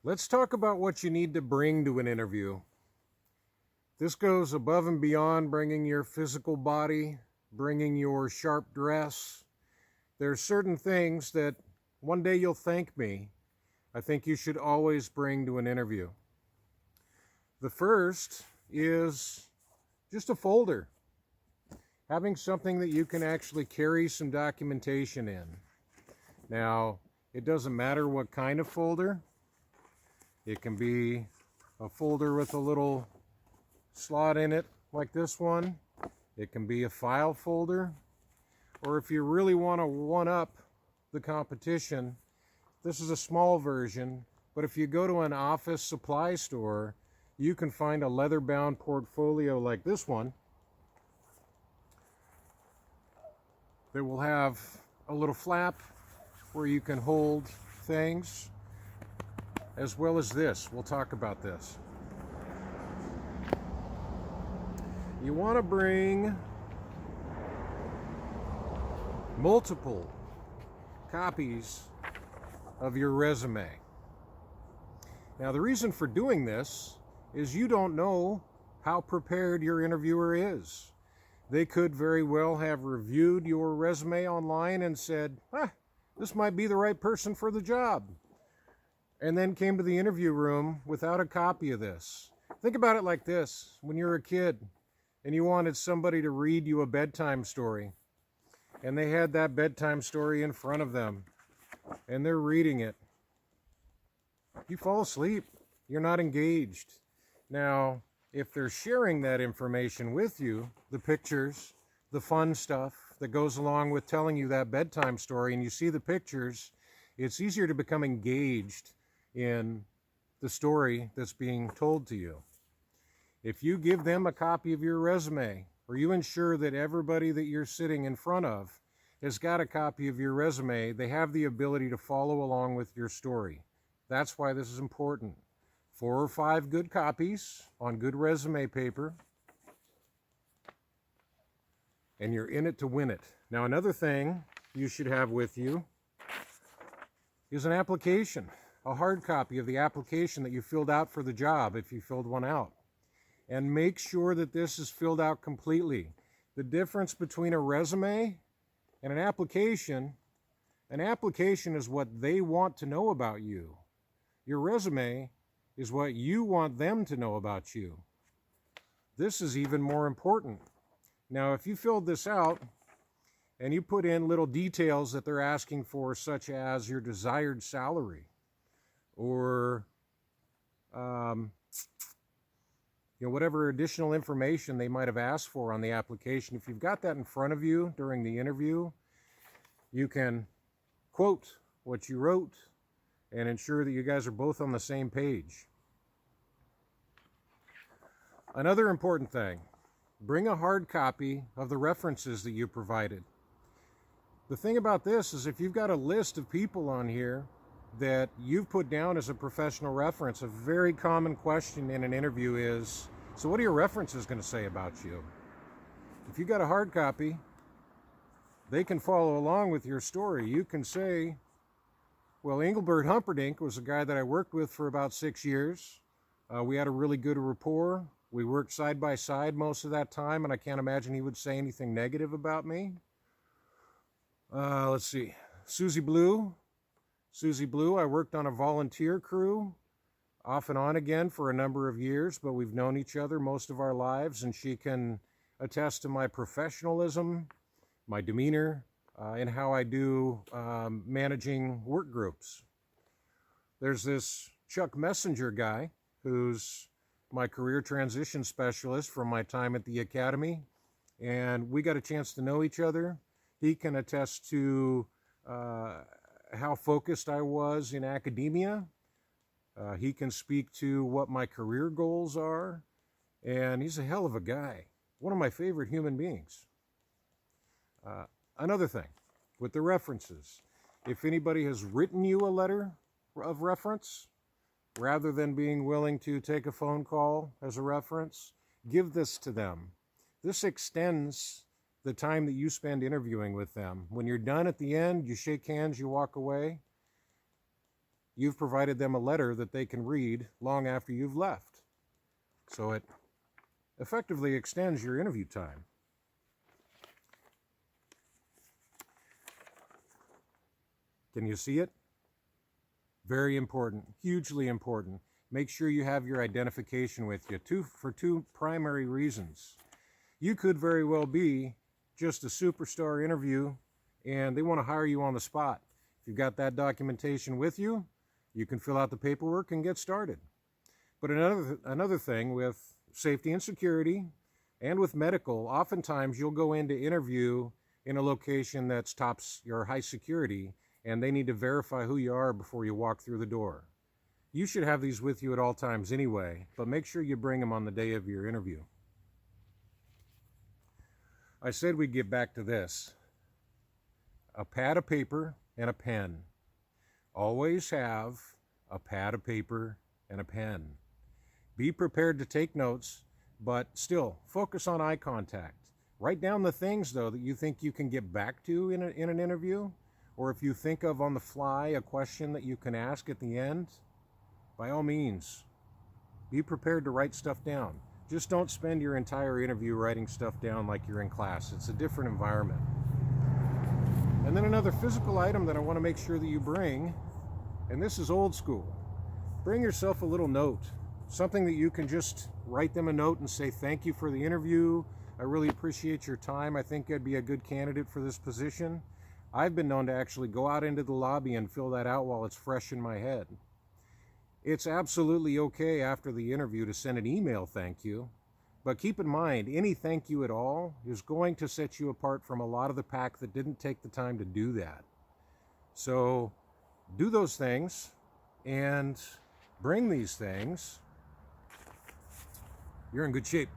Let's talk about what you need to bring to an interview. This goes above and beyond bringing your physical body, bringing your sharp dress. There's certain things that one day you'll thank me, I think you should always bring to an interview. The first is just a folder. Having something that you can actually carry some documentation in. Now, it doesn't matter what kind of folder. It can be a folder with a little slot in it like this one. It can be a file folder. Or if you really want to one-up the competition, this is a small version, but if you go to an office supply store, you can find a leather-bound portfolio like this one that will have a little flap where you can hold things, as well as this. We'll talk about this. You want to bring multiple copies of your resume. Now, the reason for doing this is you don't know how prepared your interviewer is. They could very well have reviewed your resume online and said, this might be the right person for the job, and then came to the interview room without a copy of this. Think about it like this. When you were a kid and you wanted somebody to read you a bedtime story, and they had that bedtime story in front of them, and they're reading it, you fall asleep. You're not engaged. Now, if they're sharing that information with you, the pictures, the fun stuff that goes along with telling you that bedtime story, and you see the pictures, it's easier to become engaged in the story that's being told to you. If you give them a copy of your resume, or you ensure that everybody that you're sitting in front of has got a copy of your resume, they have the ability to follow along with your story. That's why this is important. 4 or 5 good copies on good resume paper, and you're in it to win it. Now, another thing you should have with you is an application, a hard copy of the application that you filled out for the job, if you filled one out. And make sure that this is filled out completely. The difference between a resume and an application is what they want to know about you. Your resume is what you want them to know about you. This is even more important. Now, if you filled this out and you put in little details that they're asking for, such as your desired salary, or whatever additional information they might have asked for on the application, if you've got that in front of you during the interview, you can quote what you wrote and ensure that you guys are both on the same page. Another important thing, bring a hard copy of the references that you provided. The thing about this is, if you've got a list of people on here that you've put down as a professional reference, a very common question in an interview is, so what are your references going to say about you? If you got a hard copy, they can follow along with your story. You can say, well, Engelbert Humperdinck was a guy that I worked with for about 6 years. We had a really good rapport. We worked side by side most of that time, and I can't imagine he would say anything negative about me. Let's see. Susie Blue, I worked on a volunteer crew off and on again for a number of years, but we've known each other most of our lives, and she can attest to my professionalism, my demeanor, and how I do managing work groups. There's this Chuck Messenger guy who's my career transition specialist from my time at the academy, and we got a chance to know each other. He can attest to how focused I was in academia. He can speak to what my career goals are, and he's a hell of a guy. One of my favorite human beings. Another thing, with the references, if anybody has written you a letter of reference, rather than being willing to take a phone call as a reference, give this to them. This extends the time that you spend interviewing with them. When you're done at the end, you shake hands, you walk away. you've provided them a letter that they can read long after you've left. So it effectively extends your interview time. Can you see it? Very important, hugely important. Make sure you have your identification with you for two primary reasons. You could very well be just a superstar interview and they want to hire you on the spot. If you've got that documentation with you, you can fill out the paperwork and get started. But another thing with safety and security and with medical, oftentimes you'll go in to interview in a location that's tops your high security and they need to verify who you are before you walk through the door. You should have these with you at all times anyway, but make sure you bring them on the day of your interview. I said we'd get back to this. A pad of paper and a pen. Always have a pad of paper and a pen. Be prepared to take notes, but still focus on eye contact. Write down the things, though, that you think you can get back to in an interview, or if you think of on the fly a question that you can ask at the end, by all means, be prepared to write stuff down. Just don't spend your entire interview writing stuff down like you're in class. It's a different environment. And then another physical item that I want to make sure that you bring, and this is old school, bring yourself a little note, something that you can just write them a note and say, thank you for the interview. I really appreciate your time. I think I'd be a good candidate for this position. I've been known to actually go out into the lobby and fill that out while it's fresh in my head. It's absolutely okay after the interview to send an email thank you, but keep in mind, any thank you at all is going to set you apart from a lot of the pack that didn't take the time to do that. So do those things and bring these things. You're in good shape.